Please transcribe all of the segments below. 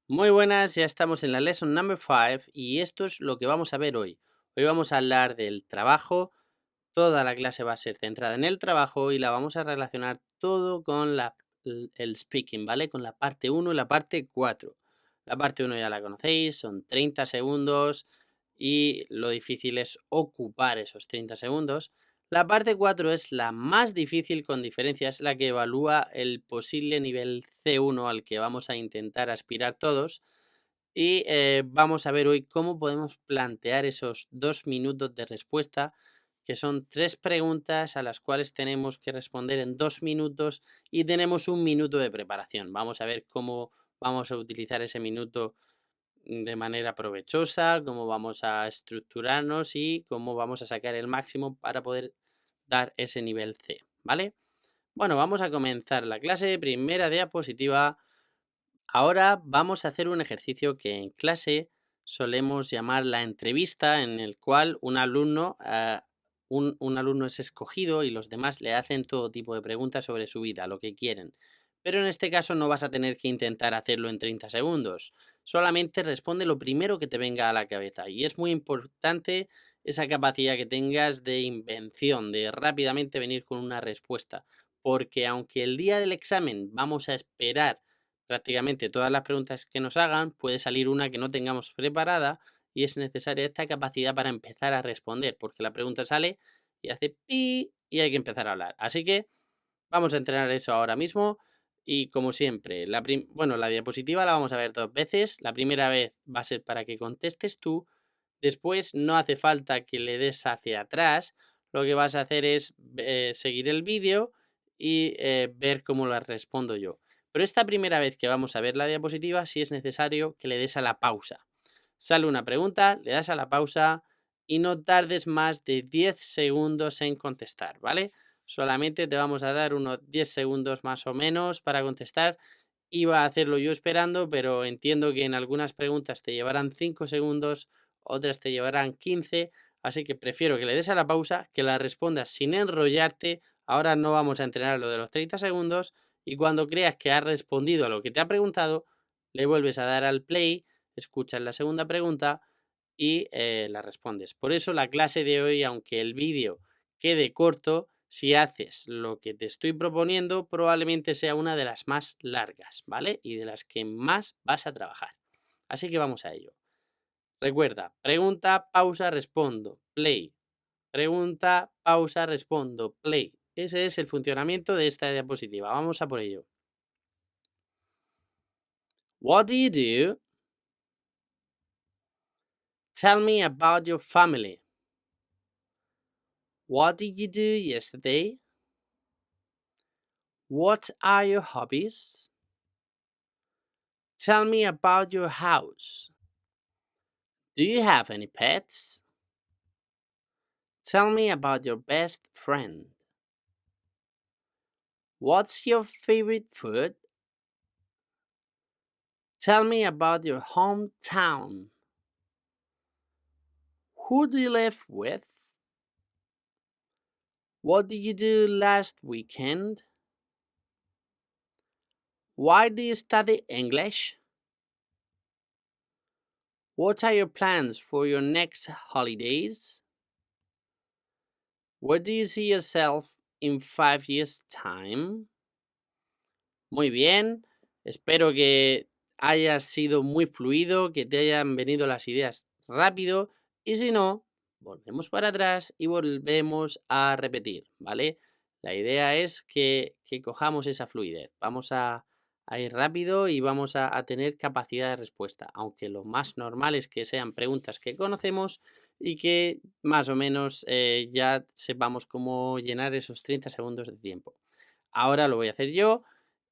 Muy buenas, ya estamos en la lesson number 5 y esto es lo que vamos a ver hoy. Hoy vamos a hablar del trabajo, toda la clase va a ser centrada en el trabajo y la vamos a relacionar todo con el speaking, ¿vale? Con la parte 1 y la parte 4. La parte 1 ya la conocéis, son 30 segundos y lo difícil es ocupar esos 30 segundos. La parte 4 es la más difícil con diferencia, es la que evalúa el posible nivel C1 al que vamos a intentar aspirar todos. Y vamos a ver hoy cómo podemos plantear esos 2 minutos de respuesta, que son 3 preguntas a las cuales tenemos que responder en 2 minutos y tenemos 1 minuto de preparación. Vamos a ver cómo vamos a utilizar ese minuto de manera provechosa, cómo vamos a estructurarnos y cómo vamos a sacar el máximo para poder dar ese nivel C, ¿vale? Bueno, vamos a comenzar la clase. Primera diapositiva. Ahora vamos a hacer un ejercicio que en clase solemos llamar la entrevista, en el cual un alumno, un alumno es escogido y los demás le hacen todo tipo de preguntas sobre su vida, lo que quieren. Pero en este caso no vas a tener que intentar hacerlo en 30 segundos. Solamente responde lo primero que te venga a la cabeza. Y es muy importante esa capacidad que tengas de invención, de rápidamente venir con una respuesta. Porque aunque el día del examen vamos a esperar prácticamente todas las preguntas que nos hagan, puede salir una que no tengamos preparada y es necesaria esta capacidad para empezar a responder, porque la pregunta sale y hace pi y hay que empezar a hablar. Así que vamos a entrenar eso ahora mismo y como siempre, la diapositiva la vamos a ver 2 veces. La primera vez va a ser para que contestes tú, después no hace falta que le des hacia atrás, lo que vas a hacer es seguir el vídeo y ver cómo la respondo yo. Pero esta primera vez que vamos a ver la diapositiva, sí es necesario que le des a la pausa. Sale una pregunta, le das a la pausa y no tardes más de 10 segundos en contestar, ¿vale? Solamente te vamos a dar unos 10 segundos más o menos para contestar. Iba a hacerlo yo esperando, pero entiendo que en algunas preguntas te llevarán 5 segundos, otras te llevarán 15, así que prefiero que le des a la pausa, que la respondas sin enrollarte. Ahora no vamos a entrenar lo de los 30 segundos y cuando creas que has respondido a lo que te ha preguntado, le vuelves a dar al play, escuchas la segunda pregunta y la respondes. Por eso la clase de hoy, aunque el vídeo quede corto, si haces lo que te estoy proponiendo, probablemente sea una de las más largas, ¿vale? Y de las que más vas a trabajar. Así que vamos a ello. Recuerda, pregunta, pausa, respondo, play. Pregunta, pausa, respondo, play. Ese es el funcionamiento de esta diapositiva. Vamos a por ello. What do you do? Tell me about your family. What did you do yesterday? What are your hobbies? Tell me about your house. Do you have any pets? Tell me about your best friend. What's your favorite food? Tell me about your hometown. Who do you live with? What did you do last weekend? Why do you study English? What are your plans for your next holidays? Where do you see yourself in 5 years' time? Muy bien, espero que haya sido muy fluido, que te hayan venido las ideas rápido y si no, volvemos para atrás y volvemos a repetir, ¿vale? La idea es que cojamos esa fluidez. Vamos a ir rápido y vamos a tener capacidad de respuesta, aunque lo más normal es que sean preguntas que conocemos y que más o menos ya sepamos cómo llenar esos 30 segundos de tiempo. Ahora lo voy a hacer yo.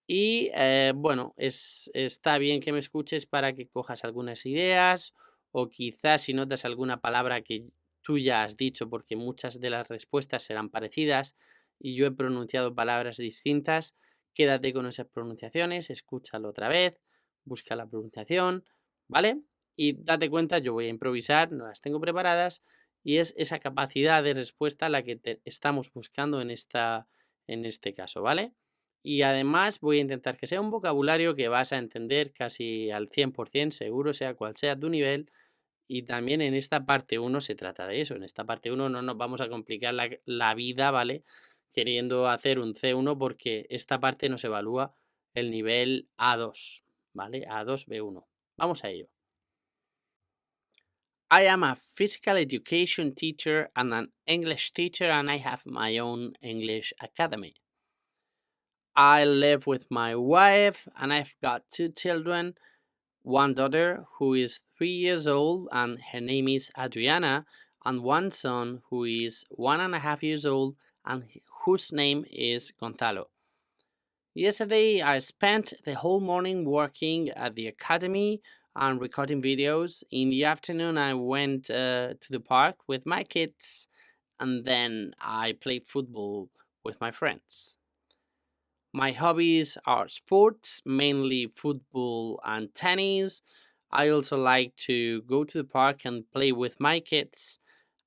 Y bueno, está bien que me escuches para que cojas algunas ideas o quizás si notas alguna palabra que tú ya has dicho, porque muchas de las respuestas serán parecidas y yo he pronunciado palabras distintas, quédate con esas pronunciaciones, escúchalo otra vez, busca la pronunciación, ¿vale? Y date cuenta, yo voy a improvisar, no las tengo preparadas y es esa capacidad de respuesta la que estamos buscando en este caso, ¿vale? Y además voy a intentar que sea un vocabulario que vas a entender casi al 100%, seguro, sea cual sea tu nivel. Y también en esta parte uno se trata de eso. En esta parte uno no nos vamos a complicar la vida, ¿vale? Queriendo hacer un C1 porque esta parte nos evalúa el nivel A2, ¿vale? A2, B1. Vamos a ello. I am a physical education teacher and an English teacher, and I have my own English academy. I live with my wife and I've got 2 children, one daughter who is 3 years old and her name is Adriana, and one son who is 1.5 years old and whose name is Gonzalo. Yesterday, I spent the whole morning working at the academy and recording videos. In the afternoon, I went to the park with my kids, and then I played football with my friends. My hobbies are sports, mainly football and tennis. I also like to go to the park and play with my kids,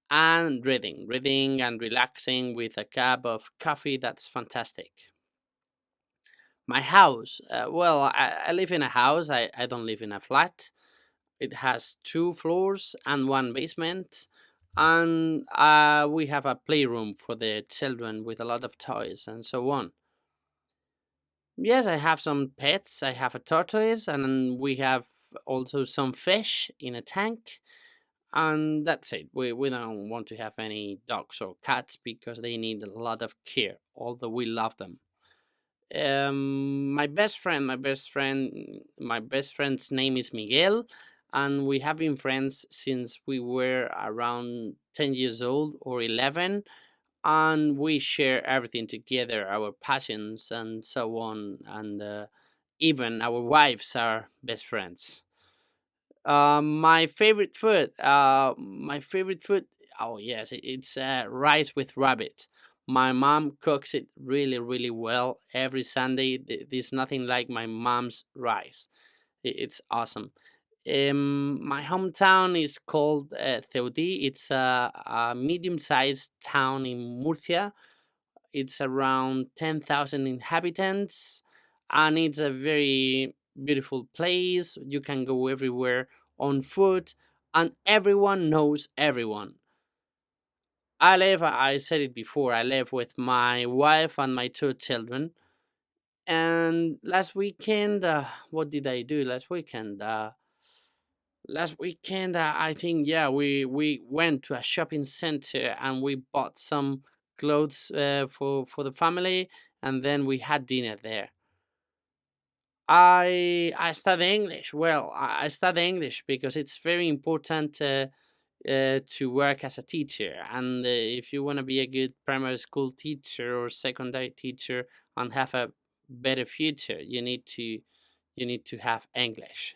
and reading and relaxing with a cup of coffee. That's fantastic. My house, well, I live in a house, I don't live in a flat. It has 2 floors and one basement. And we have a playroom for the children with a lot of toys and so on. Yes, I have some pets. I have a tortoise, and we have also some fish in a tank. And that's it. We don't want to have any dogs or cats because they need a lot of care, although we love them. My best friend's name is Miguel, and we have been friends since we were around 10 years old or 11, and we share everything together, our passions and so on, and even our wives are best friends. My favorite food. My favorite food. Oh yes, it's rice with rabbit. My mom cooks it really, really well every Sunday. There's nothing like my mom's rice. It's awesome. My hometown is called Ceuti. It's a medium-sized town in Murcia. It's around 10,000 inhabitants, and it's a very beautiful place. You can go everywhere on foot, and everyone knows everyone. I said it before, I live with my wife and my 2 children. And last weekend, what did I do last weekend? I think, yeah, we went to a shopping center and we bought some clothes for the family, and then we had dinner there. I study English. Well, I study English because it's very important to work as a teacher. And if you want to be a good primary school teacher or secondary teacher and have a better future, you need to have English.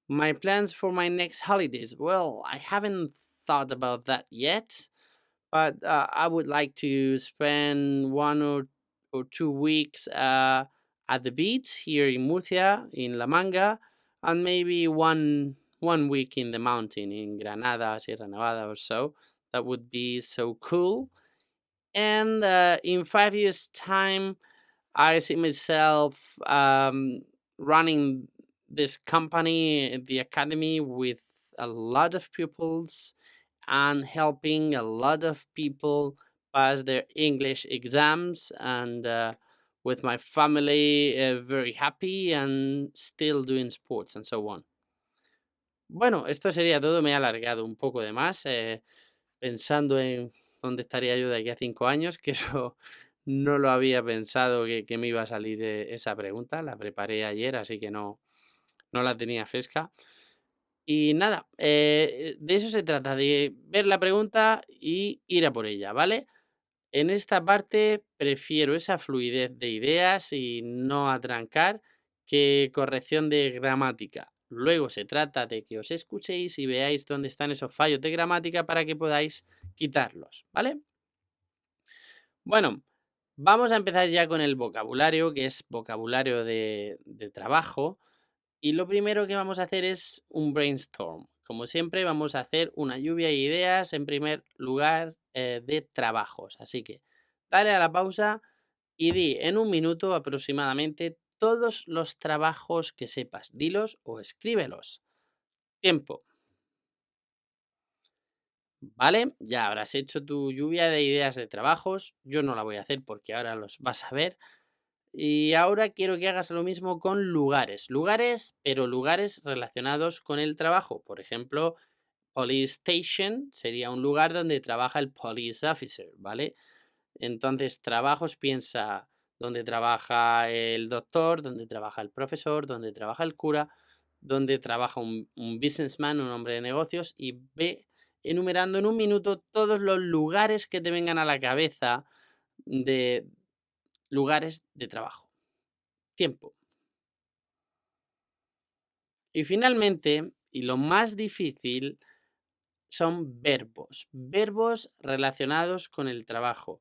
My plans for my next holidays. Well, I haven't thought about that yet, but I would like to spend 1 or 2 weeks at the beach here in Murcia, in La Manga, and maybe one week in the mountain in Granada, Sierra Nevada, or so. That would be so cool. And in 5 years' time, I see myself running this company, the academy, with a lot of pupils and helping a lot of people pass their English exams, and with my family very happy and still doing sports and so on. Bueno, esto sería todo. Me he alargado un poco de más pensando en dónde estaría yo de aquí a 5 años, que eso no lo había pensado que me iba a salir esa pregunta. La preparé ayer, así que no la tenía fresca. Y nada, de eso se trata, de ver la pregunta y ir a por ella, ¿vale? En esta parte prefiero esa fluidez de ideas y no atrancar que corrección de gramática. Luego se trata de que os escuchéis y veáis dónde están esos fallos de gramática para que podáis quitarlos, ¿vale? Bueno, vamos a empezar ya con el vocabulario, que es vocabulario de trabajo. Y lo primero que vamos a hacer es un brainstorm. Como siempre, vamos a hacer una lluvia de ideas en primer lugar de trabajos. Así que dale a la pausa y di en un minuto aproximadamente todos los trabajos que sepas. Dilos o escríbelos. Tiempo. ¿Vale? Ya habrás hecho tu lluvia de ideas de trabajos. Yo no la voy a hacer porque ahora los vas a ver. Y ahora quiero que hagas lo mismo con lugares. Lugares, pero lugares relacionados con el trabajo. Por ejemplo, police station sería un lugar donde trabaja el police officer, ¿vale? Entonces, trabajos, piensa donde trabaja el doctor, donde trabaja el profesor, donde trabaja el cura, donde trabaja un businessman, un hombre de negocios, y ve enumerando en un minuto todos los lugares que te vengan a la cabeza de lugares de trabajo. Tiempo. Y finalmente, y lo más difícil, son verbos. Verbos relacionados con el trabajo.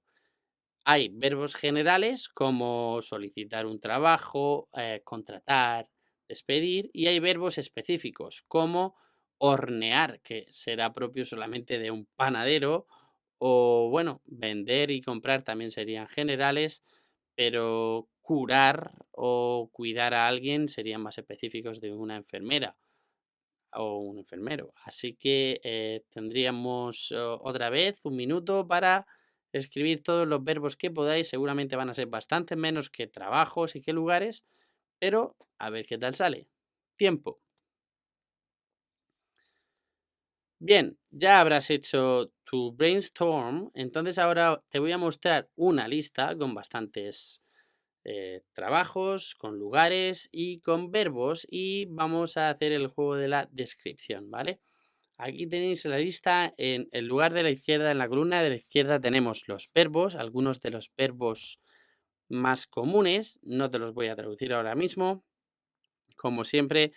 Hay verbos generales como solicitar un trabajo, contratar, despedir, y hay verbos específicos como hornear, que será propio solamente de un panadero, o bueno, vender y comprar también serían generales, pero curar o cuidar a alguien serían más específicos de una enfermera o un enfermero. Así que tendríamos otra vez un minuto para escribir todos los verbos que podáis. Seguramente van a ser bastante menos que trabajos y que lugares, pero a ver qué tal sale. Tiempo. Bien, ya habrás hecho tu brainstorm, entonces ahora te voy a mostrar una lista con bastantes trabajos, con lugares y con verbos y vamos a hacer el juego de la descripción, ¿vale? Aquí tenéis la lista. En el lugar de la izquierda, en la columna de la izquierda, tenemos los verbos, algunos de los verbos más comunes. No te los voy a traducir ahora mismo. Como siempre,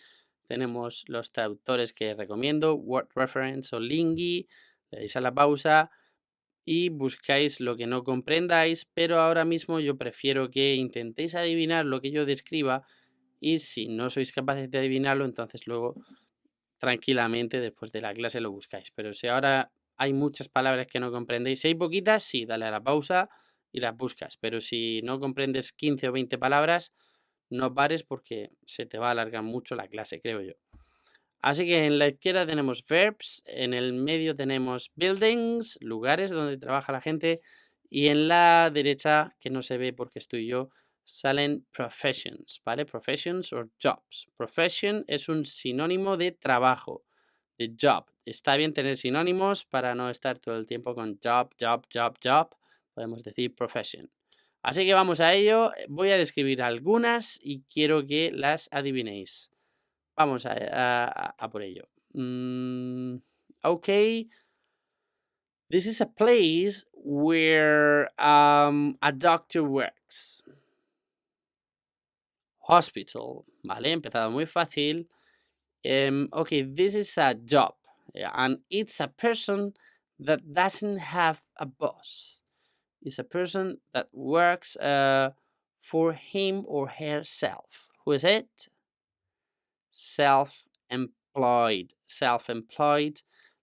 tenemos los traductores que recomiendo, Word Reference o Lingy. Le dais a la pausa y buscáis lo que no comprendáis, pero ahora mismo yo prefiero que intentéis adivinar lo que yo describa y si no sois capaces de adivinarlo, entonces luego tranquilamente después de la clase lo buscáis. Pero si ahora hay muchas palabras que no comprendéis, si hay poquitas, sí, dale a la pausa y las buscas. Pero si no comprendes 15 o 20 palabras, no pares porque se te va a alargar mucho la clase, creo yo. Así que en la izquierda tenemos verbs, en el medio tenemos buildings, lugares donde trabaja la gente, y en la derecha, que no se ve porque estoy yo, salen professions, ¿vale? Professions o jobs. Profession es un sinónimo de trabajo, de job. Está bien tener sinónimos para no estar todo el tiempo con job, job, job, job. Podemos decir profession. Así que vamos a ello. Voy a describir algunas y quiero que las adivinéis. Vamos a por ello. Okay, this is a place where a doctor works. Hospital, ¿vale? Empezado muy fácil. Okay, this is a job, and it's a person that doesn't have a boss. It's a person that works for him or herself. Who is it? Self-employed. Self-employed.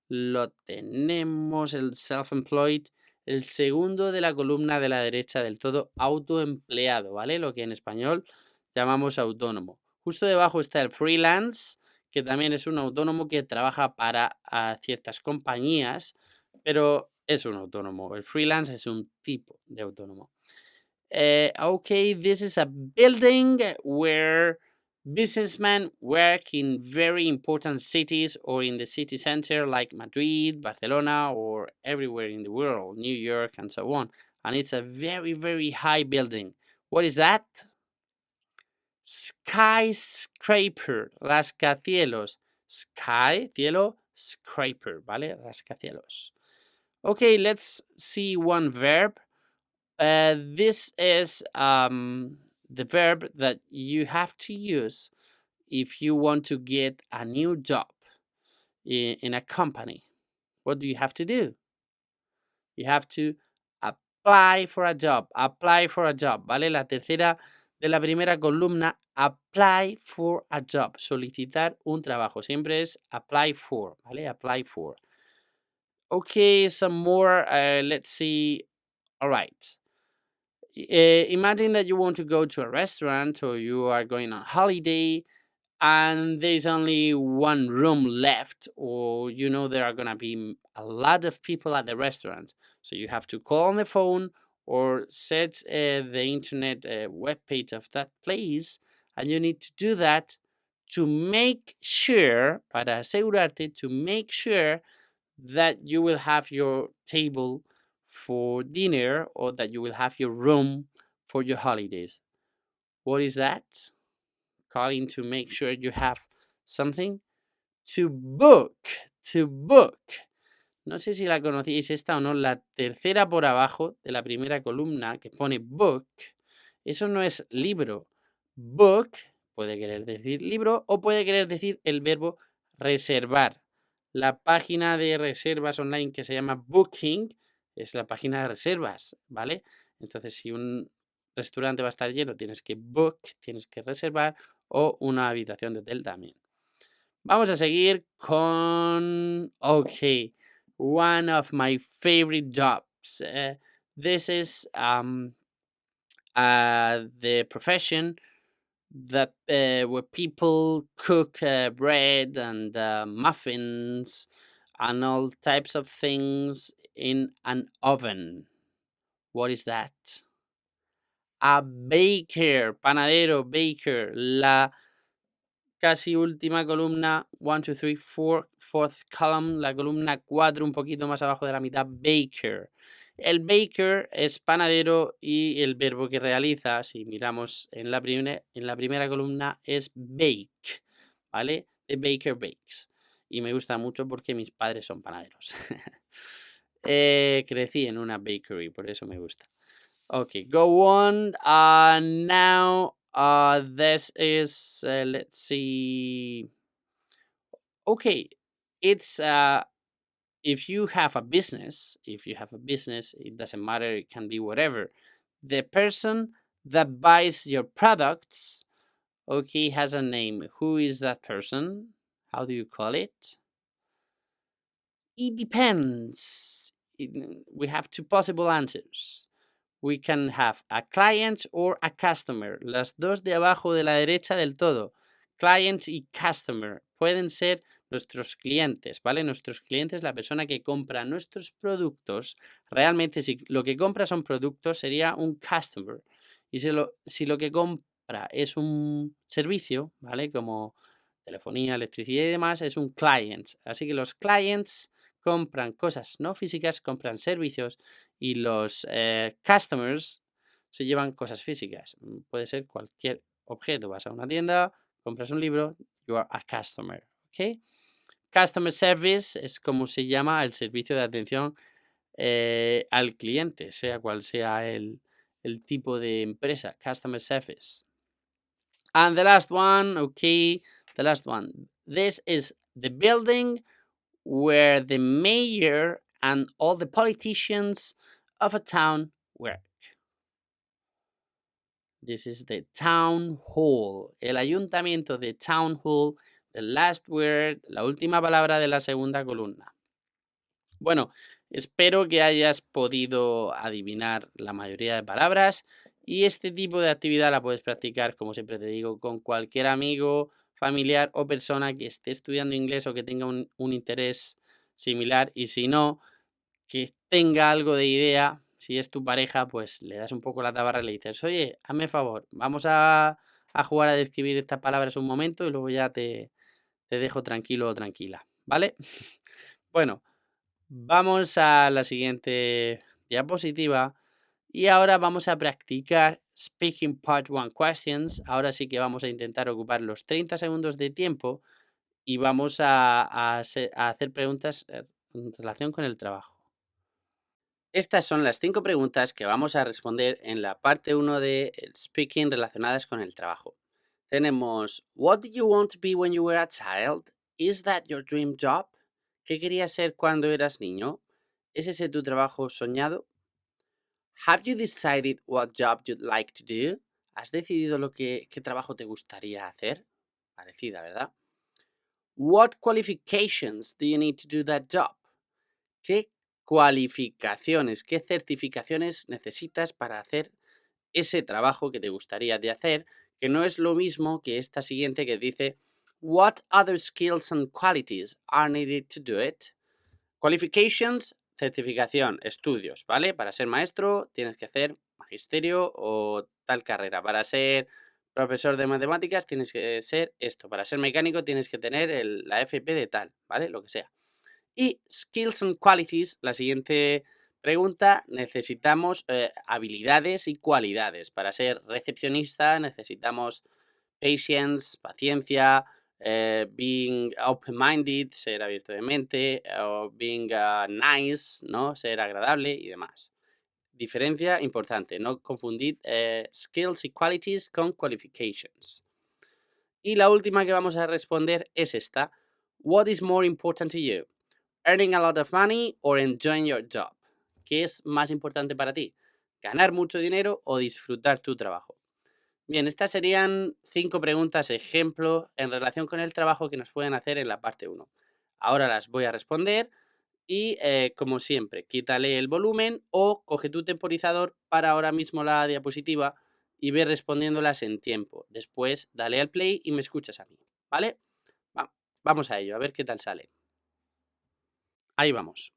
Lo tenemos, el self-employed. El segundo de la columna de la derecha del todo, autoempleado, ¿vale? Lo que en español llamamos autónomo. Justo debajo está el freelance, que también es un autónomo que trabaja para ciertas compañías, pero es un autónomo. El freelance es un tipo de autónomo. Okay, this is a building where businessmen work in very important cities or in the city center like Madrid, Barcelona, or everywhere in the world, New York, and so on. And it's a very, very high building. What is that? Skyscraper, rascacielos. Sky, cielo, scraper, ¿vale? Rascacielos. Okay, let's see one verb. This is the verb that you have to use if you want to get a new job in a company. What do you have to do? You have to apply for a job. Apply for a job, ¿vale? La tercera de la primera columna, apply for a job. Solicitar un trabajo. Siempre es apply for, ¿vale? Apply for. Okay, some more. Let's see. All right. Imagine that you want to go to a restaurant or you are going on holiday and there's only one room left, or there are gonna be a lot of people at the restaurant. So you have to call on the phone or set the internet web page of that place, and you need to do that to make sure, para asegurarte, to make sure that you will have your table for dinner or that you will have your room for your holidays. What is that? Calling to make sure you have something to book. To book. No sé si la conocíais esta o no, la tercera por abajo de la primera columna que pone book. Eso no es libro. Book puede querer decir libro o puede querer decir el verbo reservar. La página de reservas online que se llama Booking es la página de reservas, ¿vale? Entonces, si un restaurante va a estar lleno, tienes que book, tienes que reservar, o una habitación de hotel también. Vamos a seguir con... Ok, one of my favorite jobs. This is the profession that where people cook bread and muffins and all types of things in an oven. What is that? A baker, panadero, baker. La casi última columna, 1, 2, 3, 4, fourth column, la columna 4, un poquito más abajo de la mitad, baker. El baker es panadero y el verbo que realiza, si miramos en la primera columna, es bake, ¿vale? The baker bakes. Y me gusta mucho porque mis padres son panaderos. Crecí en una bakery, por eso me gusta. Okay, go on. Now, this is, let's see. Okay, it's if you have a business, it doesn't matter, it can be whatever. The person that buys your products, okay, has a name. Who is that person? How do you call it? It depends. We have two possible answers. We can have a client or a customer. Las dos de abajo de la derecha del todo. Client y customer. Pueden ser nuestros clientes, ¿vale? Nuestros clientes, la persona que compra nuestros productos. Realmente, si lo que compra son productos, sería un customer. Y si lo que compra es un servicio, ¿vale? Como telefonía, electricidad y demás, es un client. Así que los clients compran cosas no físicas, compran servicios, y los customers se llevan cosas físicas. Puede ser cualquier objeto. Vas a una tienda, compras un libro, you are a customer. ¿Ok? Customer service es como se llama el servicio de atención al cliente, sea cual sea el tipo de empresa. Customer service. And the last one, okay, the last one. This is the building where the mayor and all the politicians of a town work. This is the town hall. El ayuntamiento de town hall. The last word, la última palabra de la segunda columna. Bueno, espero que hayas podido adivinar la mayoría de palabras, y este tipo de actividad la puedes practicar, como siempre te digo, con cualquier amigo, familiar o persona que esté estudiando inglés o que tenga un interés similar, y si no, que tenga algo de idea. Si es tu pareja, pues le das un poco la tabarra y le dices, oye, hazme favor, vamos a jugar a describir estas palabras un momento y luego ya te dejo tranquilo o tranquila, ¿vale? Bueno, vamos a la siguiente diapositiva y ahora vamos a practicar Speaking Part 1 Questions. Ahora sí que vamos a intentar ocupar los 30 segundos de tiempo y vamos a hacer preguntas en relación con el trabajo. Estas son las 5 preguntas que vamos a responder en la parte 1 de Speaking relacionadas con el trabajo. Tenemos, what did you want to be when you were a child? Is that your dream job? ¿Qué querías ser cuando eras niño? ¿Es ese tu trabajo soñado? Have you decided what job you'd like to do? ¿Has decidido qué trabajo te gustaría hacer? Parecida, ¿verdad? What qualifications do you need to do that job? ¿Qué cualificaciones, qué certificaciones necesitas para hacer ese trabajo que te gustaría de hacer, que no es lo mismo que esta siguiente que dice what other skills and qualities are needed to do it. Qualifications, certificación, estudios, ¿vale? Para ser maestro tienes que hacer magisterio o tal carrera. Para ser profesor de matemáticas tienes que ser esto. Para ser mecánico tienes que tener la FP de tal, ¿vale? Lo que sea. Y skills and qualities, la siguiente pregunta, necesitamos habilidades y cualidades. Para ser recepcionista necesitamos patience, paciencia, being open-minded, ser abierto de mente, o being nice, ¿no? Ser agradable y demás. Diferencia importante, no confundir skills y qualities con qualifications. Y la última que vamos a responder es esta. What is more important to you? Earning a lot of money or enjoying your job? ¿Qué es más importante para ti? ¿Ganar mucho dinero o disfrutar tu trabajo? Bien, estas serían 5 preguntas ejemplo en relación con el trabajo que nos pueden hacer en la parte 1. Ahora las voy a responder y, como siempre, quítale el volumen o coge tu temporizador para ahora mismo la diapositiva y ve respondiéndolas en tiempo. Después dale al play y me escuchas a mí, ¿vale? Vamos a ello, a ver qué tal sale. Ahí vamos.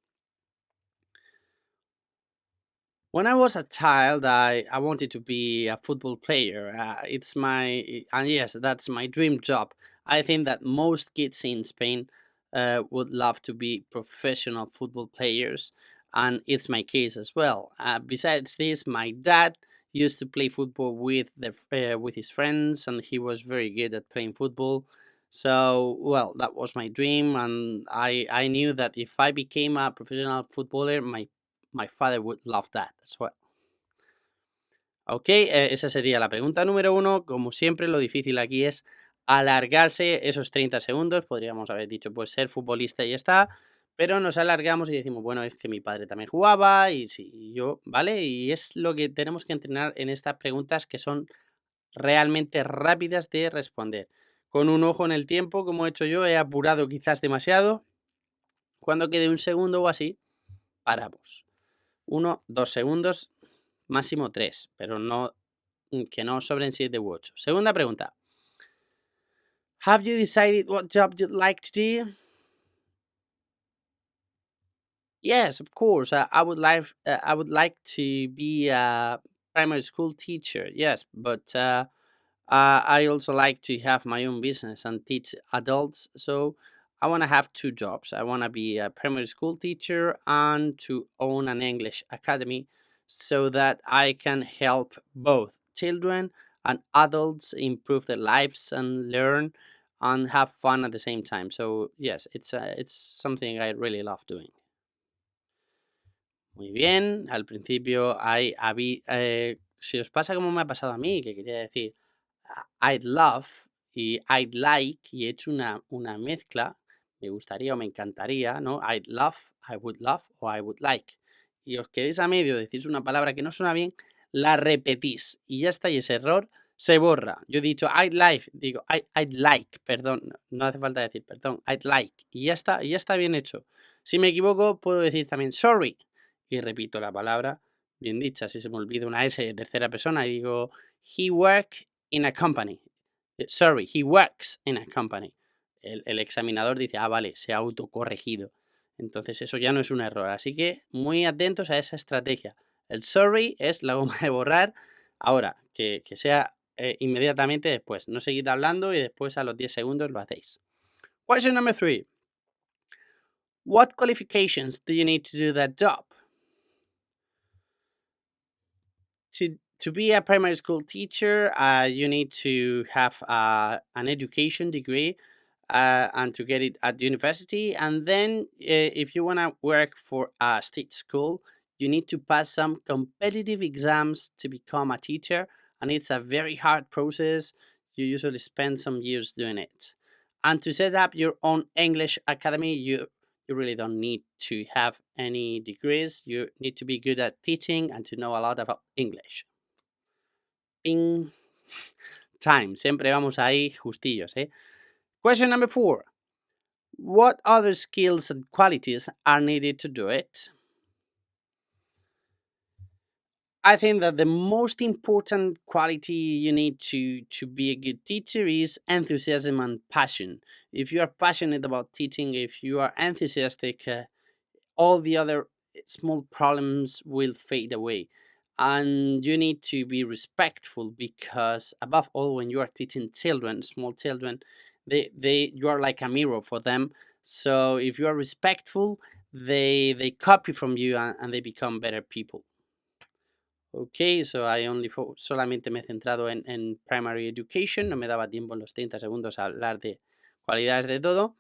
When I was a child, I wanted to be a football player. And yes, that's my dream job. I think that most kids in Spain would love to be professional football players, and it's my case as well. Besides this, my dad used to play football with his friends, and he was very good at playing football. So, well, that was my dream, and I knew that if I became a professional footballer, my father would love that as well. Ok, esa sería la pregunta número 1. Como siempre, lo difícil aquí es alargarse esos 30 segundos. Podríamos haber dicho, pues, ser futbolista y ya está. Pero nos alargamos y decimos, bueno, es que mi padre también jugaba y sí, y yo, ¿vale? Y es lo que tenemos que entrenar en estas preguntas que son realmente rápidas de responder. Con un ojo en el tiempo, como he hecho yo, he apurado quizás demasiado. Cuando quede un segundo o así, paramos. 1, 2 segundos, máximo 3, pero no que no sobren 7 u 8. Segunda pregunta. Have you decided what job you'd like to do? Yes, of course. I would like to be a primary school teacher. Yes, but I also like to have my own business and teach adults. So I want to have 2 jobs. I want to be a primary school teacher and to own an English academy so that I can help both children and adults improve their lives and learn and have fun at the same time. So yes, it's something I really love doing. Muy bien, al principio si os pasa como me ha pasado a mí, que quería decir I'd love y I'd like, y he hecho una mezcla, me gustaría o me encantaría, ¿no? I'd love, I would love o I would like. Y os quedéis a medio, decís una palabra que no suena bien, la repetís y ya está, y ese error se borra. Yo he dicho I'd like, digo I'd like, perdón, no hace falta decir perdón, I'd like, y ya está bien hecho. Si me equivoco, puedo decir también sorry, y repito la palabra bien dicha. Si se me olvida una S de tercera persona y digo he work in a company. Sorry, he works in a company. El examinador dice, vale, se ha autocorregido. Entonces eso ya no es un error. Así que muy atentos a esa estrategia. El sorry es la goma de borrar. Ahora, que sea inmediatamente después. No seguid hablando y después a los 10 segundos lo hacéis. Question number 3. What qualifications do you need to do that job? To be a primary school teacher, you need to have an education degree and to get it at university. And then, if you want to work for a state school, you need to pass some competitive exams to become a teacher. And it's a very hard process. You usually spend some years doing it. And to set up your own English academy, you really don't need to have any degrees. You need to be good at teaching and to know a lot about English. Ping. Time. Siempre vamos ahí justillos, ¿eh? Question number 4. What other skills and qualities are needed to do it? I think that the most important quality you need to be a good teacher is enthusiasm and passion. If you are passionate about teaching, if you are enthusiastic, all the other small problems will fade away. And you need to be respectful because, above all, when you are teaching children, small children, they you are like a mirror for them. So if you are respectful, they copy from you, and they become better people. Ok, so solamente me he centrado en primary education, no me daba tiempo en los 30 segundos a hablar de cualidades de todo,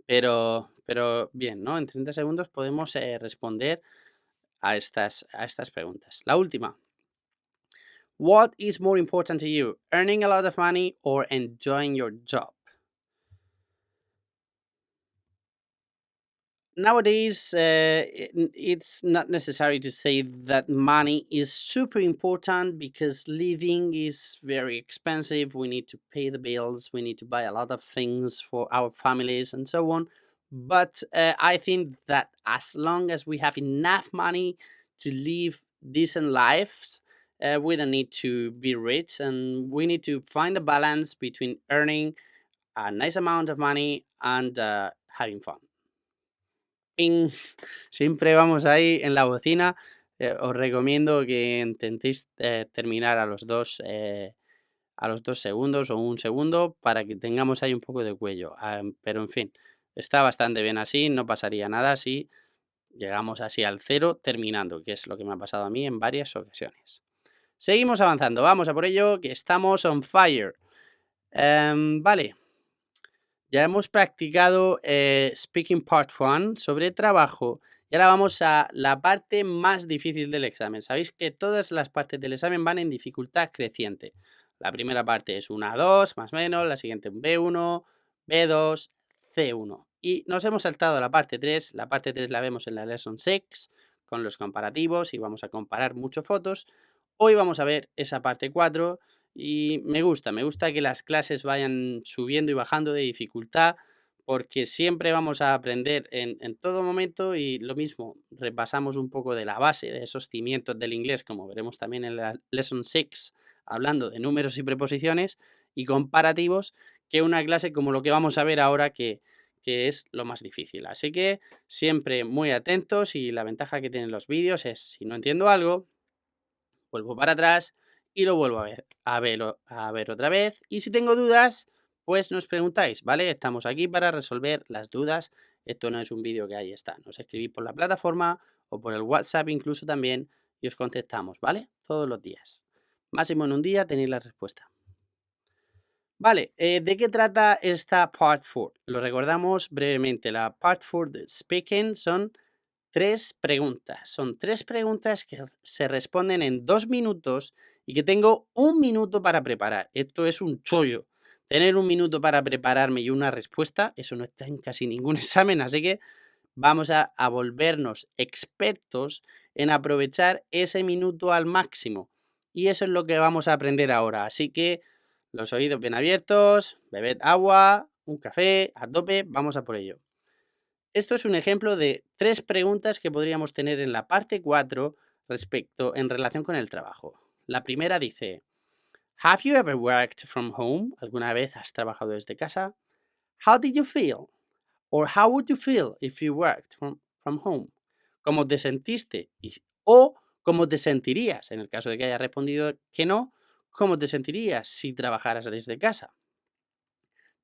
pero bien, ¿no? En 30 segundos podemos responder a estas preguntas. La última. What is more important to you, earning a lot of money or enjoying your job? Nowadays, it's not necessary to say that money is super important because living is very expensive. We need to pay the bills, we need to buy a lot of things for our families, and so on. But I think that as long as we have enough money to live decent lives, we don't need to be rich, and we need to find a balance between earning a nice amount of money and having fun. Ping. Siempre vamos ahí en la bocina. Os recomiendo que intentéis terminar a los dos segundos o un segundo para que tengamos ahí un poco de cuello. Pero en fin, está bastante bien así, no pasaría nada si llegamos así al cero terminando, que es lo que me ha pasado a mí en varias ocasiones. Seguimos avanzando, vamos a por ello, que estamos on fire. Vale. Ya hemos practicado Speaking Part 1 sobre trabajo y ahora vamos a la parte más difícil del examen. Sabéis que todas las partes del examen van en dificultad creciente. La primera parte es una 2, más o menos, la siguiente un B1, B2, C1. Y nos hemos saltado a la parte 3. La parte 3 la vemos en la Lesson 6 con los comparativos y vamos a comparar muchas fotos. Hoy vamos a ver esa parte 4 y me gusta que las clases vayan subiendo y bajando de dificultad porque siempre vamos a aprender en todo momento y lo mismo, repasamos un poco de la base, de esos cimientos del inglés, como veremos también en la Lesson 6, hablando de números y preposiciones y comparativos, que una clase como lo que vamos a ver ahora que es lo más difícil. Así que siempre muy atentos y la ventaja que tienen los vídeos es, si no entiendo algo, vuelvo para atrás y lo vuelvo a ver otra vez. Y si tengo dudas, pues nos preguntáis, ¿vale? Estamos aquí para resolver las dudas. Esto no es un vídeo que ahí está. Nos escribís por la plataforma o por el WhatsApp incluso también y os contestamos, ¿vale? Todos los días. Máximo en un día tenéis la respuesta. Vale, ¿de qué trata esta Part 4? Lo recordamos brevemente. La Part 4 de Speaking son 3 preguntas. Son 3 preguntas que se responden en 2 minutos y que tengo 1 minuto para preparar. Esto es un chollo. Tener 1 minuto para prepararme y una respuesta, eso no está en casi ningún examen, así que vamos a volvernos expertos en aprovechar ese minuto al máximo. Y eso es lo que vamos a aprender ahora. Así que los oídos bien abiertos, bebed agua, un café, a tope, vamos a por ello. Esto es un ejemplo de 3 preguntas que podríamos tener en la parte 4 en relación con el trabajo. La primera dice, ¿Have you ever worked from home? ¿Alguna vez has trabajado desde casa? How did you feel? Or how would you feel if you worked from home? ¿Cómo te sentiste? O ¿cómo te sentirías? En el caso de que hayas respondido que no, ¿cómo te sentirías si trabajaras desde casa?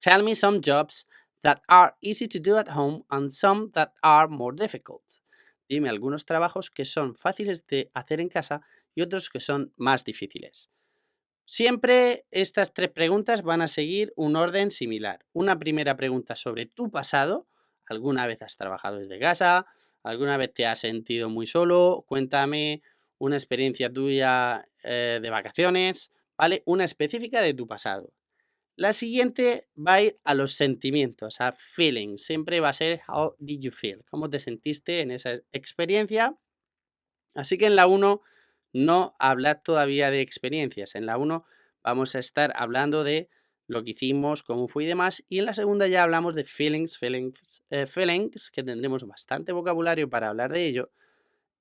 Tell me some jobs that are easy to do at home and some that are more difficult. Dime algunos trabajos que son fáciles de hacer en casa y otros que son más difíciles. Siempre estas 3 preguntas van a seguir un orden similar. Una primera pregunta sobre tu pasado. ¿Alguna vez has trabajado desde casa? ¿Alguna vez te has sentido muy solo? Cuéntame una experiencia tuya de vacaciones, ¿vale? Una específica de tu pasado. La siguiente va a ir a los sentimientos, a feeling. Siempre va a ser how did you feel? ¿Cómo te sentiste en esa experiencia? Así que en la 1 no hablad todavía de experiencias. En la 1 vamos a estar hablando de lo que hicimos, cómo fue y demás. Y en la segunda ya hablamos de feelings, que tendremos bastante vocabulario para hablar de ello.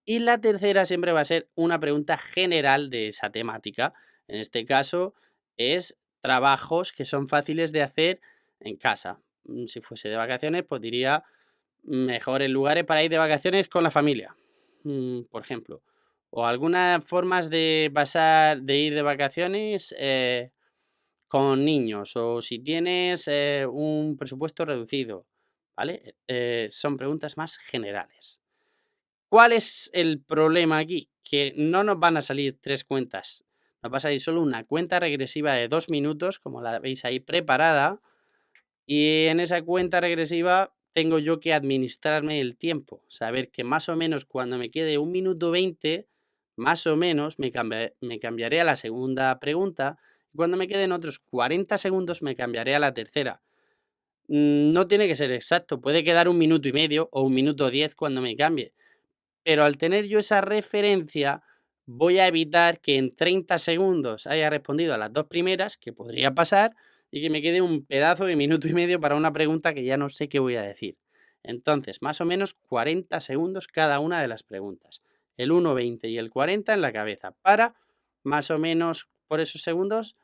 Y la tercera siempre va a ser una pregunta general de esa temática. En este caso es trabajos que son fáciles de hacer en casa. Si fuese de vacaciones, pues diría mejores lugares para ir de vacaciones con la familia, por ejemplo. O algunas formas de ir de vacaciones con niños. O si tienes un presupuesto reducido. ¿Vale? Son preguntas más generales. ¿Cuál es el problema aquí? Que no nos van a salir 3 cuentas, nos va a salir solo una cuenta regresiva de 2 minutos, como la veis ahí preparada, y en esa cuenta regresiva tengo yo que administrarme el tiempo, saber que más o menos cuando me quede 1 minuto 20, más o menos me cambiaré a la segunda pregunta, y cuando me queden otros 40 segundos me cambiaré a la tercera. No tiene que ser exacto, puede quedar 1 minuto y medio o 1 minuto 10 cuando me cambie. Pero al tener yo esa referencia, voy a evitar que en 30 segundos haya respondido a las 2 primeras, que podría pasar, y que me quede un pedazo de minuto y medio para una pregunta que ya no sé qué voy a decir. Entonces, más o menos 40 segundos cada una de las preguntas. El 1, 20 y el 40 en la cabeza, para más o menos por esos segundos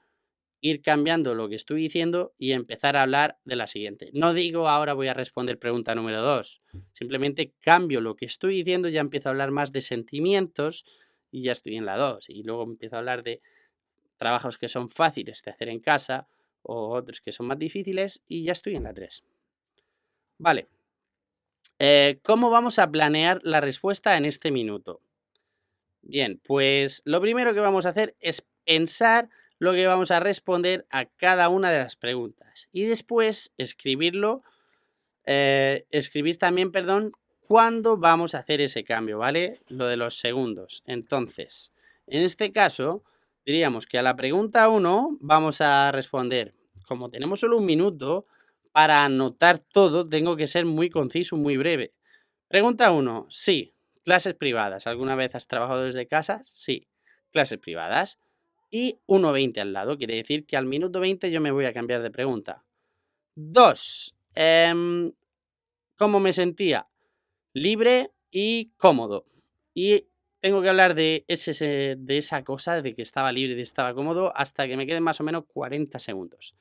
ir cambiando lo que estoy diciendo y empezar a hablar de la siguiente. No digo ahora voy a responder pregunta número 2, simplemente cambio lo que estoy diciendo, ya empiezo a hablar más de sentimientos y ya estoy en la 2. Y luego empiezo a hablar de trabajos que son fáciles de hacer en casa o otros que son más difíciles y ya estoy en la 3. Vale. ¿Cómo vamos a planear la respuesta en este minuto? Bien, pues lo primero que vamos a hacer es pensar lo que vamos a responder a cada una de las preguntas y después escribir también, cuándo vamos a hacer ese cambio, ¿vale? Lo de los segundos. Entonces, en este caso, diríamos que a la pregunta 1 vamos a responder, como tenemos solo 1 minuto, para anotar todo tengo que ser muy conciso, muy breve. Pregunta 1, sí. Clases privadas. ¿Alguna vez has trabajado desde casa? Sí. Clases privadas. Y 1:20 al lado. Quiere decir que al minuto 20 yo me voy a cambiar de pregunta. 2. ¿Cómo me sentía? Libre y cómodo. Y tengo que hablar de esa cosa, de que estaba libre y de que estaba cómodo, hasta que me queden más o menos 40 segundos.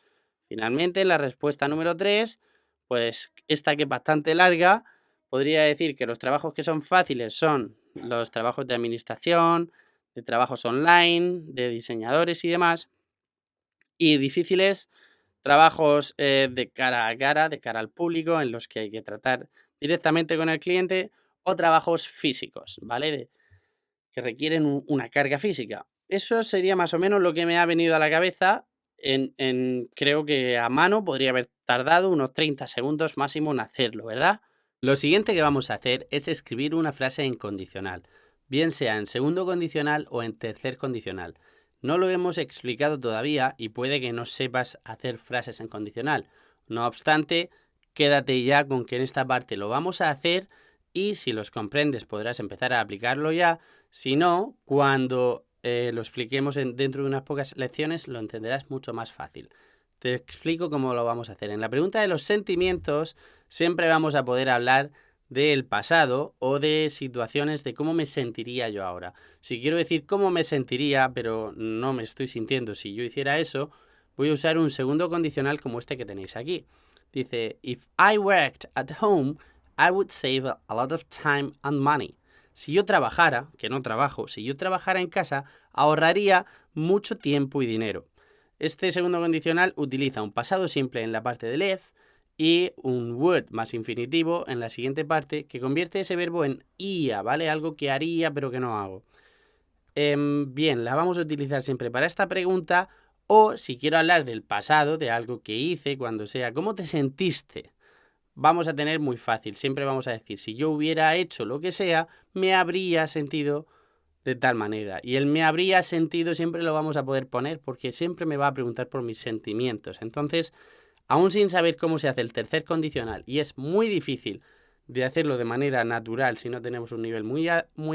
Finalmente, la respuesta número 3, pues esta que es bastante larga, podría decir que los trabajos que son fáciles son los trabajos de administración, de trabajos online, de diseñadores y demás. Y difíciles, trabajos de cara a cara, de cara al público, en los que hay que tratar directamente con el cliente, o trabajos físicos, ¿vale? Que requieren una carga física. Eso sería más o menos lo que me ha venido a la cabeza. Creo que a mano podría haber tardado unos 30 segundos máximo en hacerlo, ¿verdad? Lo siguiente que vamos a hacer es escribir una frase en condicional, bien sea en segundo condicional o en tercer condicional. No lo hemos explicado todavía y puede que no sepas hacer frases en condicional. No obstante, quédate ya con que en esta parte lo vamos a hacer y si los comprendes podrás empezar a aplicarlo ya. Si no, cuando lo expliquemos dentro de unas pocas lecciones lo entenderás mucho más fácil. Te explico cómo lo vamos a hacer. En la pregunta de los sentimientos siempre vamos a poder hablar del pasado o de situaciones de cómo me sentiría yo ahora. Si quiero decir cómo me sentiría, pero no me estoy sintiendo si yo hiciera eso, voy a usar un segundo condicional como este que tenéis aquí. Dice, if I worked at home, I would save a lot of time and money. Si yo trabajara, que no trabajo, si yo trabajara en casa, ahorraría mucho tiempo y dinero. Este segundo condicional utiliza un pasado simple en la parte del if y un would más infinitivo en la siguiente parte que convierte ese verbo en ia, ¿vale? Algo que haría pero que no hago. Bien, la vamos a utilizar siempre para esta pregunta o si quiero hablar del pasado, de algo que hice, cuando sea, ¿cómo te sentiste? Vamos a tener muy fácil, siempre vamos a decir, si yo hubiera hecho lo que sea, me habría sentido de tal manera. Y el me habría sentido siempre lo vamos a poder poner porque siempre me va a preguntar por mis sentimientos. Entonces, aún sin saber cómo se hace el tercer condicional, y es muy difícil de hacerlo de manera natural si no tenemos un nivel muy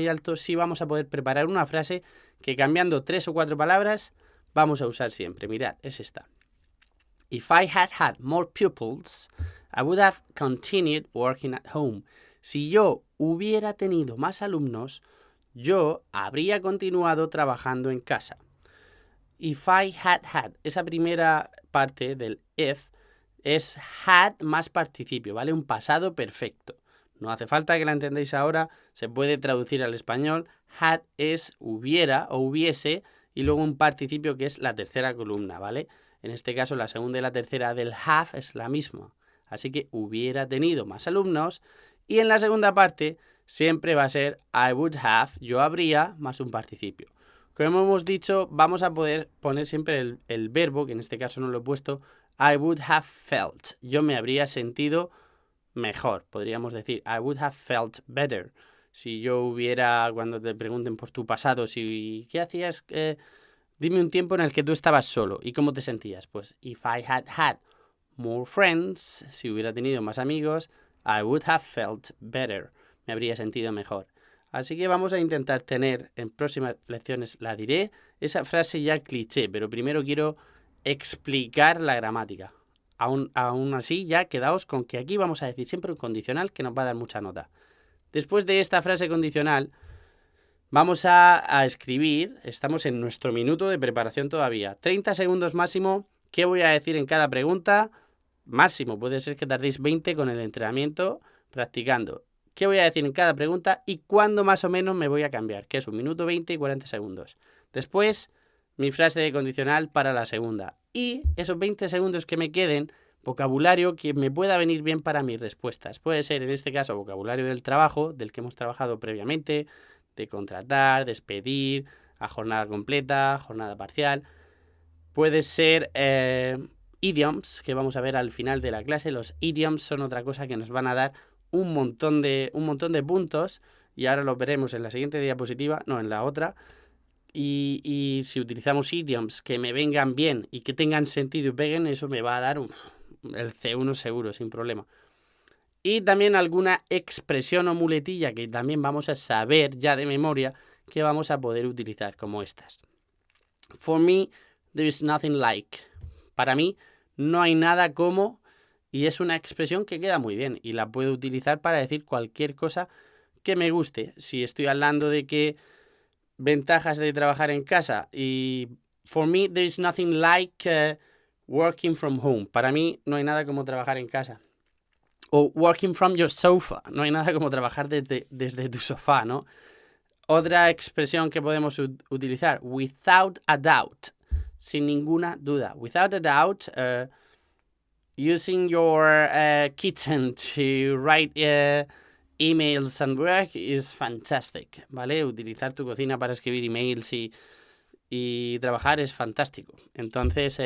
alto, sí vamos a poder preparar una frase que cambiando 3 o 4 palabras vamos a usar siempre. Mirad, es esta. If I had more pupils, I would have continued working at home. Si yo hubiera tenido más alumnos, yo habría continuado trabajando en casa. If I had had, esa primera parte del if es had más participio, ¿vale? Un pasado perfecto. No hace falta que la entendáis ahora, se puede traducir al español. Had es hubiera o hubiese y luego un participio que es la tercera columna, ¿vale? En este caso la segunda y la tercera del have es la misma. Así que hubiera tenido más alumnos y en la segunda parte siempre va a ser I would have, yo habría, más un participio. Como hemos dicho, vamos a poder poner siempre el verbo, que en este caso no lo he puesto, I would have felt. Yo me habría sentido mejor. Podríamos decir, I would have felt better. Si yo hubiera, cuando te pregunten por tu pasado, si ¿qué hacías? Dime un tiempo en el que tú estabas solo. ¿Y cómo te sentías? Pues, if I had had more friends, si hubiera tenido más amigos, I would have felt better. Me habría sentido mejor. Así que vamos a intentar tener, en próximas lecciones la diré, esa frase ya cliché, pero primero quiero explicar la gramática. Aún así, ya quedaos con que aquí vamos a decir siempre un condicional que nos va a dar mucha nota. Después de esta frase condicional, vamos a escribir, estamos en nuestro minuto de preparación todavía, 30 segundos máximo, ¿qué voy a decir en cada pregunta? Máximo, puede ser que tardéis 20 con el entrenamiento practicando. ¿Qué voy a decir en cada pregunta y cuándo más o menos me voy a cambiar? Que es 1 minuto 20 y 40 segundos. Después, mi frase de condicional para la segunda. Y esos 20 segundos que me queden, vocabulario que me pueda venir bien para mis respuestas. Puede ser, en este caso, vocabulario del trabajo, del que hemos trabajado previamente, de contratar, despedir, a jornada completa, jornada parcial. Puede ser idioms, que vamos a ver al final de la clase. Los idioms son otra cosa que nos van a dar un montón de puntos y ahora los veremos en la siguiente diapositiva, no en la otra. Y si utilizamos idioms que me vengan bien y que tengan sentido y peguen, eso me va a dar el C1 seguro, sin problema. Y también alguna expresión o muletilla que también vamos a saber ya de memoria que vamos a poder utilizar, como estas. For me, there is nothing like. Para mí, no hay nada como, y es una expresión que queda muy bien y la puedo utilizar para decir cualquier cosa que me guste. Si estoy hablando de que ventajas de trabajar en casa y for me there is nothing like working from home. Para mí no hay nada como trabajar en casa. O working from your sofa. No hay nada como trabajar desde tu sofá, ¿no? Otra expresión que podemos utilizar, without a doubt. Sin ninguna duda. Without a doubt, using your kitchen to write emails and work is fantastic, ¿vale? Utilizar tu cocina para escribir emails y trabajar es fantástico. Entonces,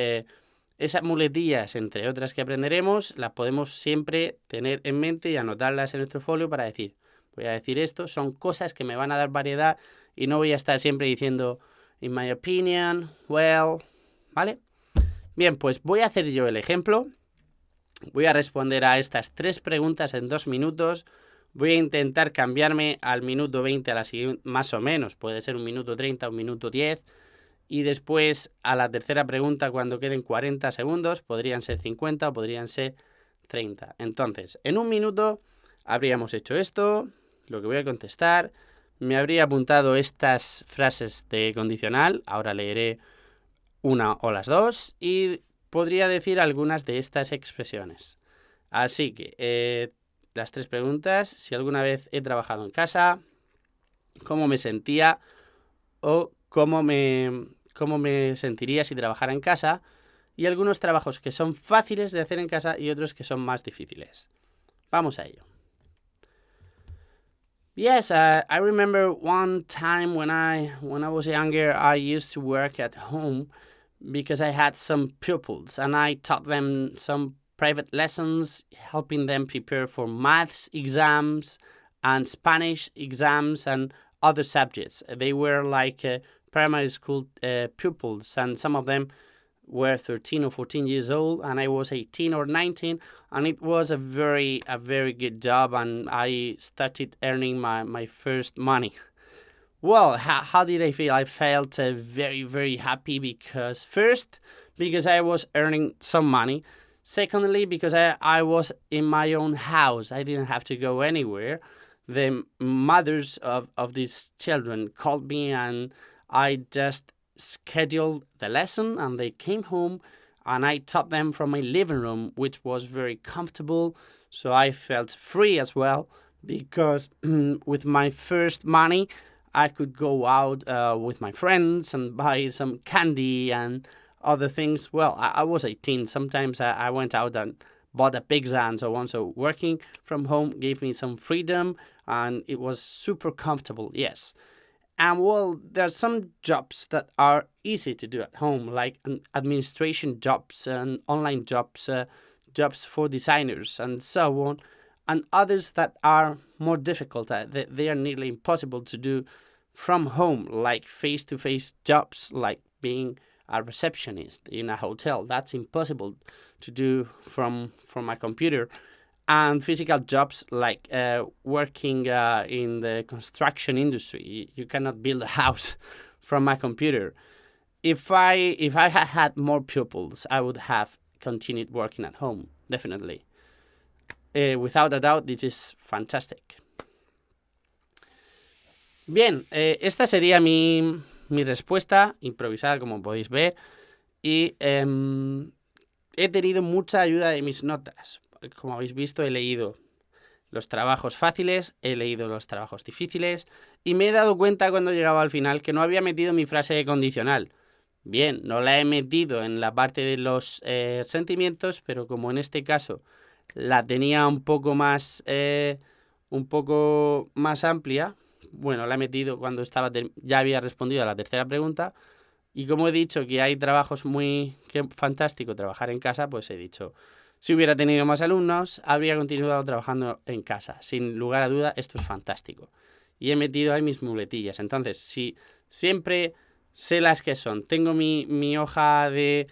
esas muletillas, entre otras que aprenderemos, las podemos siempre tener en mente y anotarlas en nuestro folio para decir, voy a decir esto, son cosas que me van a dar variedad y no voy a estar siempre diciendo, in my opinion, well, ¿vale? Bien, pues voy a hacer yo el ejemplo. Voy a responder a estas 3 preguntas en 2 minutos. Voy a intentar cambiarme al minuto 20 a la siguiente, más o menos. Puede ser 1 minuto 30, 1 minuto 10. Y después a la tercera pregunta, cuando queden 40 segundos, podrían ser 50 o podrían ser 30. Entonces, en 1 minuto habríamos hecho esto, lo que voy a contestar. Me habría apuntado estas frases de condicional. Ahora leeré una o las dos y podría decir algunas de estas expresiones. Así que, las 3 preguntas, si alguna vez he trabajado en casa, cómo me sentía o cómo me sentiría si trabajara en casa y algunos trabajos que son fáciles de hacer en casa y otros que son más difíciles. Vamos a ello. Yes, I remember one time when I was younger, I used to work at home because I had some pupils and I taught them some private lessons, helping them prepare for maths exams and Spanish exams and other subjects. They were like primary school pupils, and some of them were 13 or 14 years old, and I was 18 or 19, and it was a very good job, and I started earning my first money. Well, how did I feel? I felt very happy because I was earning some money. Secondly, because I was in my own house. I didn't have to go anywhere. the mothers of these children called me, and I just scheduled the lesson, and they came home, and I taught them from my living room, which was very comfortable. So I felt free as well, because with my first money, I could go out with my friends and buy some candy and other things. Well, I was 18. Sometimes I went out and bought a pizza and so on. So working from home gave me some freedom, and it was super comfortable, yes. And well, there are some jobs that are easy to do at home, like administration jobs and online jobs, jobs for designers and so on, and others that are more difficult. They are nearly impossible to do from home, like face-to-face jobs, like being a receptionist in a hotel. That's impossible to do from a computer. And physical jobs like working in the construction industry. You cannot build a house from a computer. If I had had more pupils, I would have continued working at home, definitely. Without a doubt, this is fantastic. Bien, esta sería mi respuesta improvisada, como podéis ver, y he tenido mucha ayuda de mis notas. Como habéis visto, he leído los trabajos fáciles, he leído los trabajos difíciles, y me he dado cuenta cuando llegaba al final que no había metido mi frase de condicional. Bien, no la he metido en la parte de los sentimientos, pero como en este caso la tenía un poco más amplia, bueno, la he metido cuando ya había respondido a la tercera pregunta. Y como he dicho que hay trabajos que fantástico trabajar en casa, pues he dicho, si hubiera tenido más alumnos, habría continuado trabajando en casa. Sin lugar a duda, esto es fantástico. Y he metido ahí mis muletillas. Entonces, si siempre sé las que son, tengo mi hoja de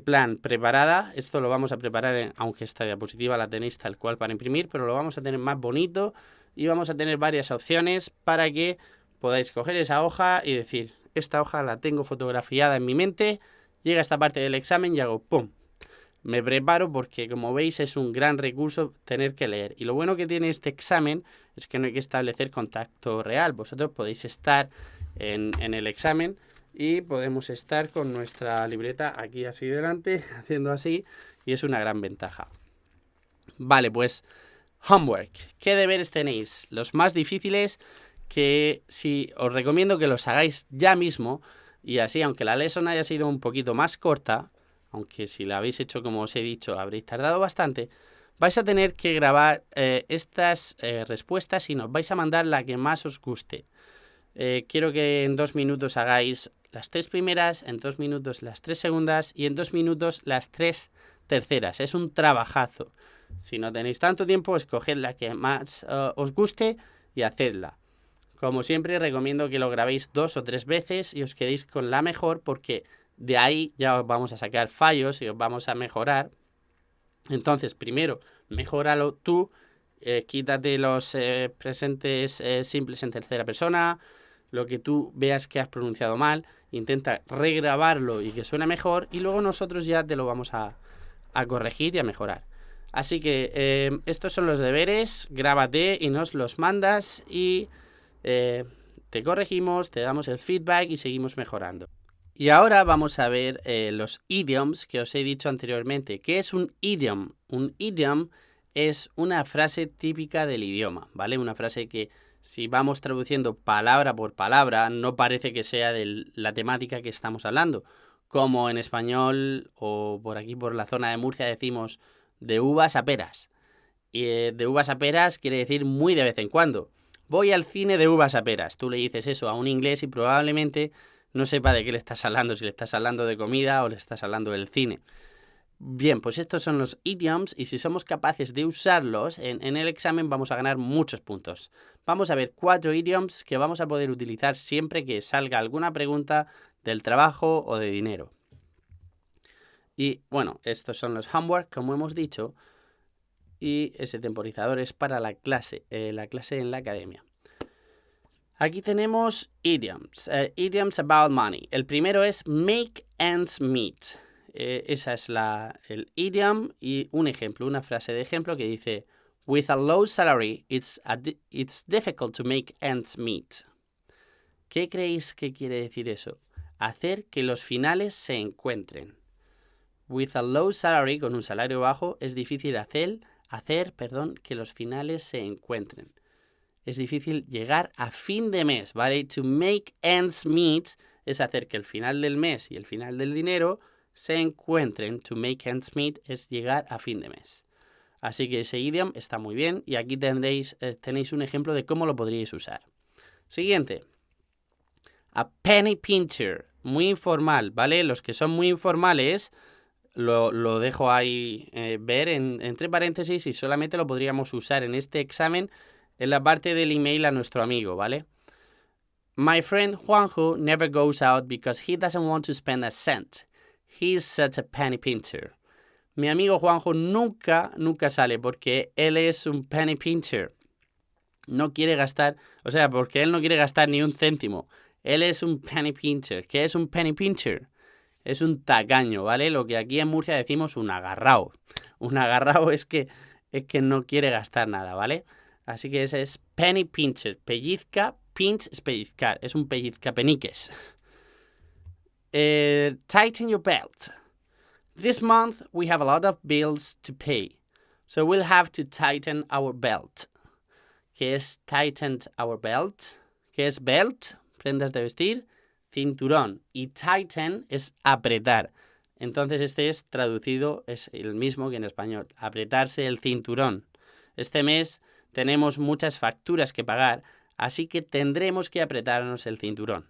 plan preparada, esto lo vamos a preparar, aunque esta diapositiva la tenéis tal cual para imprimir, pero lo vamos a tener más bonito y vamos a tener varias opciones para que podáis coger esa hoja y decir, esta hoja la tengo fotografiada en mi mente, llega esta parte del examen y hago ¡pum! Me preparo, porque como veis es un gran recurso tener que leer. Y lo bueno que tiene este examen es que no hay que establecer contacto real. Vosotros podéis estar en el examen y podemos estar con nuestra libreta aquí así delante, haciendo así, y es una gran ventaja. Vale, pues homework. ¿Qué deberes tenéis? Los más difíciles, que sí, os recomiendo que los hagáis ya mismo, y así, aunque la lesson haya sido un poquito más corta, aunque si la habéis hecho como os he dicho habréis tardado bastante, vais a tener que grabar estas respuestas y nos vais a mandar la que más os guste. Quiero que en 2 minutos hagáis las 3 primeras, en 2 minutos las 3 segundas y en 2 minutos las 3 terceras. Es un trabajazo. Si no tenéis tanto tiempo, escoged la que más os guste y hacedla. Como siempre, recomiendo que lo grabéis 2 o 3 veces y os quedéis con la mejor, porque de ahí ya os vamos a sacar fallos y os vamos a mejorar. Entonces, primero, mejóralo tú, quítate los presentes simples en tercera persona, lo que tú veas que has pronunciado mal, intenta regrabarlo y que suene mejor, y luego nosotros ya te lo vamos a corregir y a mejorar. Así que estos son los deberes, grábate y nos los mandas y te corregimos, te damos el feedback y seguimos mejorando. Y ahora vamos a ver los idioms que os he dicho anteriormente. ¿Qué es un idiom? Un idiom es una frase típica del idioma, ¿vale? Una frase que, si vamos traduciendo palabra por palabra, no parece que sea de la temática que estamos hablando. Como en español o por aquí por la zona de Murcia decimos de uvas a peras. Y de uvas a peras quiere decir muy de vez en cuando. Voy al cine de uvas a peras. Tú le dices eso a un inglés y probablemente no sepa de qué le estás hablando, si le estás hablando de comida o le estás hablando del cine. Bien, pues estos son los idioms, y si somos capaces de usarlos en el examen vamos a ganar muchos puntos. Vamos a ver 4 idioms que vamos a poder utilizar siempre que salga alguna pregunta del trabajo o de dinero. Y bueno, estos son los homework, como hemos dicho, y ese temporizador es para la clase en la academia. Aquí tenemos idioms, idioms about money. El primero es make ends meet. Esa es el idiom, y un ejemplo, una frase de ejemplo que dice With a low salary, it's difficult to make ends meet. ¿Qué creéis que quiere decir eso? Hacer que los finales se encuentren. With a low salary, con un salario bajo, es difícil hacer que los finales se encuentren. Es difícil llegar a fin de mes, ¿vale? To make ends meet es hacer que el final del mes y el final del dinero se encuentren. To make ends meet es llegar a fin de mes. Así que ese idiom está muy bien y aquí tenéis un ejemplo de cómo lo podríais usar. Siguiente. A penny pincher. Muy informal, ¿vale? Los que son muy informales lo dejo ahí ver entre paréntesis y solamente lo podríamos usar en este examen en la parte del email a nuestro amigo, ¿vale? My friend Juanjo never goes out because he doesn't want to spend a cent. He's such a penny pincher. Mi amigo Juanjo nunca sale porque él es un penny pincher. No quiere gastar, porque él no quiere gastar ni un céntimo. Él es un penny pincher. ¿Qué es un penny pincher? Es un tacaño, ¿vale? Lo que aquí en Murcia decimos un agarrao. Un agarrao es que no quiere gastar nada, ¿vale? Así que ese es penny pincher. Pellizca, pinch es pellizcar. Es un pellizcapeniques. Tighten your belt. This month we have a lot of bills to pay. So we'll have to tighten our belt. ¿Qué es tighten our belt? ¿Qué es belt? Prendas de vestir. Cinturón. Y tighten es apretar. Entonces este es traducido, es el mismo que en español. Apretarse el cinturón. Este mes tenemos muchas facturas que pagar, así que tendremos que apretarnos el cinturón.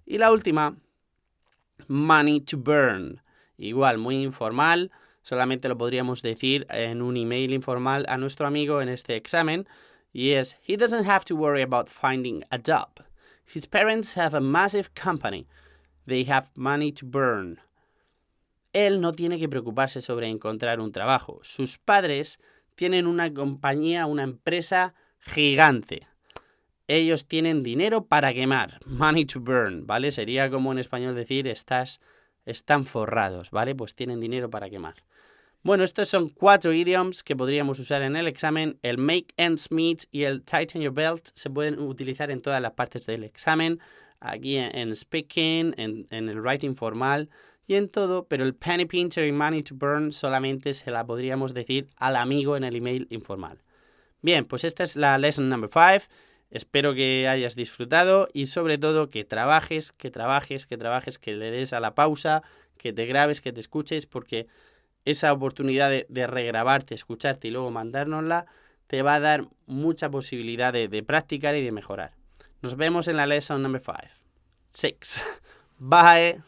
Y la última, money to burn. Igual, muy informal. Solamente lo podríamos decir en un email informal a nuestro amigo en este examen. Y es, he doesn't have to worry about finding a job. His parents have a massive company. They have money to burn. Él no tiene que preocuparse sobre encontrar un trabajo. Sus padres tienen una compañía, una empresa gigante. Ellos tienen dinero para quemar. Money to burn, ¿vale? Sería como en español decir, están forrados, ¿vale? Pues tienen dinero para quemar. Bueno, estos son 4 idioms que podríamos usar en el examen. El make ends meet y el tighten your belt se pueden utilizar en todas las partes del examen. Aquí en speaking, en el writing formal y en todo. Pero el penny pincher y money to burn solamente se la podríamos decir al amigo en el email informal. Bien, pues esta es la lesson number 5. Espero que hayas disfrutado y sobre todo que trabajes, que le des a la pausa, que te grabes, que te escuches, porque esa oportunidad de regrabarte, escucharte y luego mandárnosla te va a dar mucha posibilidad de practicar y de mejorar. Nos vemos en la lesson number 6. Bye.